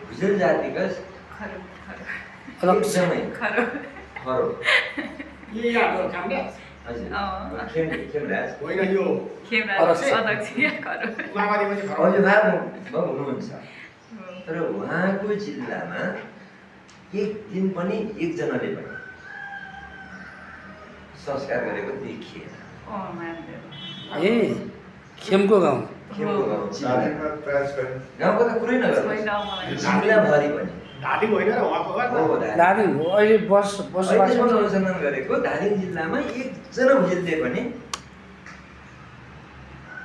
भुजेल जातिका एकदमै खरो खेमराज होइन यो हुनुहुन्छ तर उहाँको जिल्लामा एक दिन पनि एकजनाले पनि संस्कार गरेको देखिएन। ए खेमको गाउँ गाउँको त कुरै नगर्नु जिल्लाभरि पनि धादिङ होइन र उहाँको दार्जिलिङ हो अहिले बसोबास अनुसन्धान गरेको धादिङ जिल्लामा एकजना भुजेलले पनि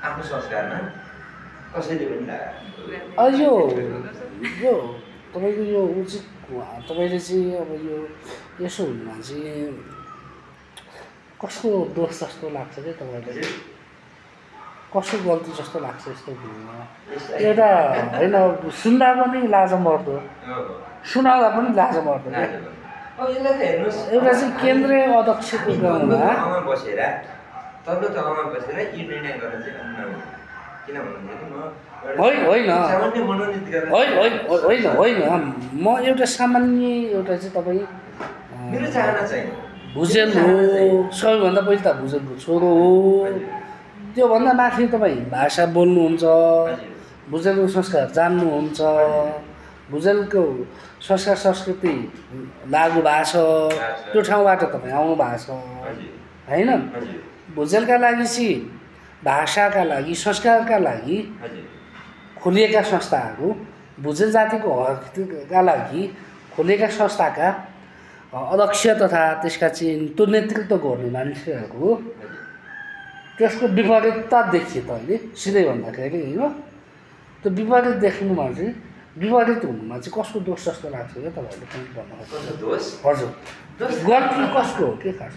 आफ्नो संस्कारमा कसैले पनि यो तपाईँको यो उचित तपाईँले चाहिँ अब यो यसो हुनुमा चाहिँ कसको दोष जस्तो लाग्छ क्या तपाईँलाई? कसको गल्ती जस्तो लाग्छ यस्तो हुनुमा? एउटा होइन सुन्दा पनि लाज मर्दो, सुनाउँदा पनि लाज मर्दो क्या। एउटा चाहिँ केन्द्रीय अध्यक्षको गाउँमा बसेर तल्लो तहमा बसेर यी निर्णय गर्न चाहिँ किन भन्दाखेरि होइन म एउटा सामान्य एउटा चाहिँ तपाईँ मेरो चाहना चाहिँ भुजेल हो, सबैभन्दा पहिले त भुजेलको छोरो हो, त्योभन्दा माथि तपाईँ भाषा बोल्नुहुन्छ, भुजेलको संस्कार जान्नुहुन्छ, भुजेलको संस्कार संस्कृति लागु भएको छ, त्यो ठाउँबाट तपाईँ आउनु भएको छ होइन? भुजेलका लागि चाहिँ भाषाका लागि संस्कारका लागि खोलिएका संस्थाहरू, भुजेल जातिको हकका लागि खोलिएका संस्थाका अध्यक्ष तथा त्यसका चाहिँ त्यो नेतृत्व गर्ने मान्छेहरूको त्यसको विपरीतता देखिए त अहिले सिधै भन्दाखेरि होइन? त्यो विपरीत देख्नुमा चाहिँ विपरीत हुनुमा चाहिँ कसको दोष जस्तो लाग्छ क्या तपाईँहरूले कमेन्ट गर्नुहोस्। हजुर गल्ती कसको हो के खास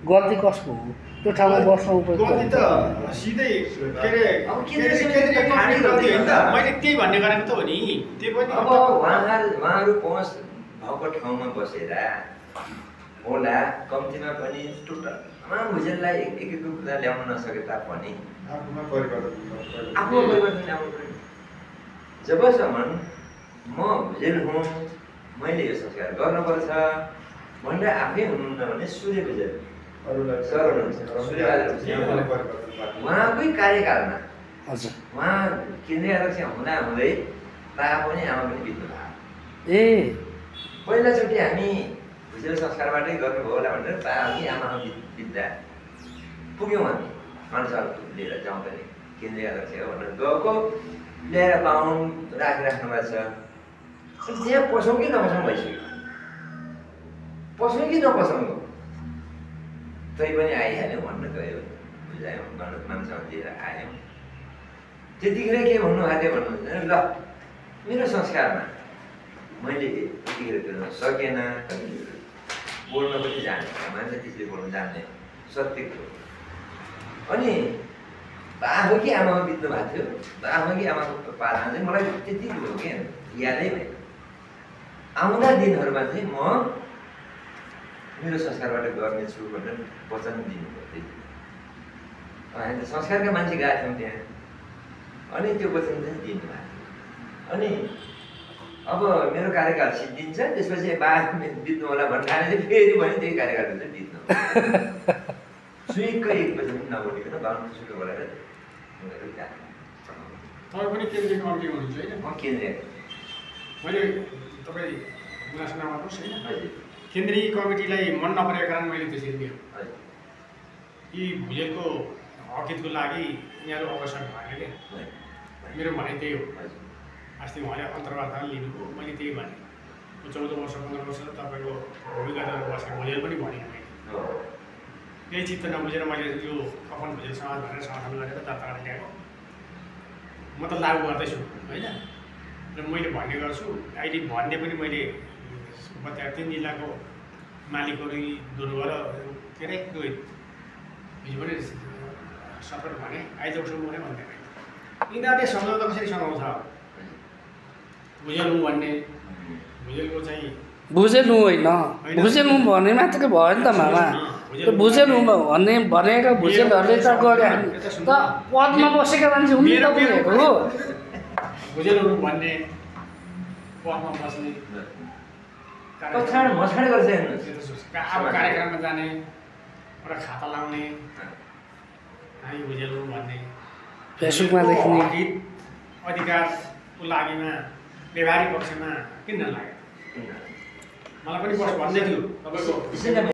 गल्ती कसको हो? त्यो ठाउँमा बस्न उपयोग गल्ती त सिधै मैले त्यही भन्ने गरेको त हो नि। त्यही पनि अब उहाँहरू पहुँच भएको ठाउँमा बसेर होला कम्तीमा पनि भुजेललाई एक कुरा ल्याउन नसके तापनि आफूमा परिवर्तन ल्याउनु पर्यो। जबसम्म म भुजेल हुँ, मैले यो संस्कार गर्नुपर्छ भनेर आफै हुनुहुन्न भने सूर्य भुजेल उहाँकै कार्यकालमा उहाँ केन्द्रीय अध्यक्ष हुँदा हुँदै तापनि आमा पनि बित्नु भयो। पहिलाचोटि हामी भुजेल संस्कारबाटै गर्नुभयो होला भनेर ताकि आमा बित्दा पुग्यौँ हामी मान्छेहरू लिएर जाउँ पनि केन्द्रीय अध्यक्ष हो भनेर गएको ल्याएर पाउनु राखिराख्नु भएको छ। त्यहाँ पसौँ कि नपसौँ भइसक्यो, पसौँ कि नपसौँ तै पनि आइहाल्यौँ भन्न गयो, बुझायौँ मान्छेहरू लिएर आयौँ। त्यतिखेर के भन्नुभएको थियो भन्नुहुन्छ ल मेरो संस्कारमा मैले यतिखेर बोल्न सकेन, बोल्न पनि जाने मान्छे त्यसले बोल्न जान्ने सत्य कुरो। अनि आफू कि आमामा बित्नु भएको थियो, आफू कि आमाको पालामा चाहिँ मलाई त्यति भयो क्या यादै भयो। आउँदा दिनहरूमा चाहिँ म मेरो संस्कारबाट गर्नेछु भनेर वचन दिनुभयो। हामी त संस्कारका मान्छे गएको थियौँ त्यहाँ, अनि त्यो वचन चाहिँ दिनुभएको थियो। अनि अब मेरो कार्यकाल सिद्धिन्छ, त्यसपछि बित्नु होला भन्ने चाहिँ फेरि भने त्यही कार्यकालमा चाहिँ बित्नु सुइक्क एक बजी पनि नबोलिकन बाहुन सुक्क बोलाएर तपाईँ पनि केन्द्रीय कमिटी हुनुहुन्छ होइन? म केन्द्रीय मैले तपाईँ गुनासो नगर्नुहोस् होइन? केन्द्रीय कमिटीलाई मन नपरेको कारण मैले त्यसरी दिएँ। यी भुजेलको हकितको लागि यहाँहरू अवसर भयो क्या। मेरो भनाइ त्यही हो। अस्ति उहाँले अन्तर्वार्ता लिनुभयो, मैले त्यही भनेँ। 14 वर्ष 15 वर्ष तपाईँको भूमिका बसेर भुजेल पनि भनेँ मैले। यही चित्त नबुझेर मैले यो कफन भुजेल समाज भनेर समाधान गरेर दर्ता गरेर ल्याएको। म त लागु गर्दैछु होइन? र मैले भन्ने गर्छु, अहिले भन्ने पनि मैले 3 जिल्लाको मालिकहरू दुर्गर के अरे हिजो पनि सपोर्ट भने आइजोसम्म भने भन्दैन। यिनीहरूले सम्झौता कसरी सँगाउँछ? भुजेल हुँ भन्ने भुजेलको चाहिँ भुजेल हुँ होइन, भुजेल हुँ भन्ने मात्रै भयो नि त मामा। त्यो भुजेल हुँ भन्ने भनेर भुजेलहरूले त गरे हामी त पदमा बसेका मान्छे हुन् नि त भुजेल हुँ भन्ने पदमा बस्ने पछाड मछाड गर्छ हेर्नुहोस्। त्यो त सोच अब कार्यक्रममा जाने एउटा खाता लाउने हामी भुजेल हौँ भन्ने फेसबुकमा लेख्ने गीत अधिकारको लागिमा व्यवहारिक पक्षमा किन नलाग्यो मलाई पनि बस भन्दै थियो तपाईँको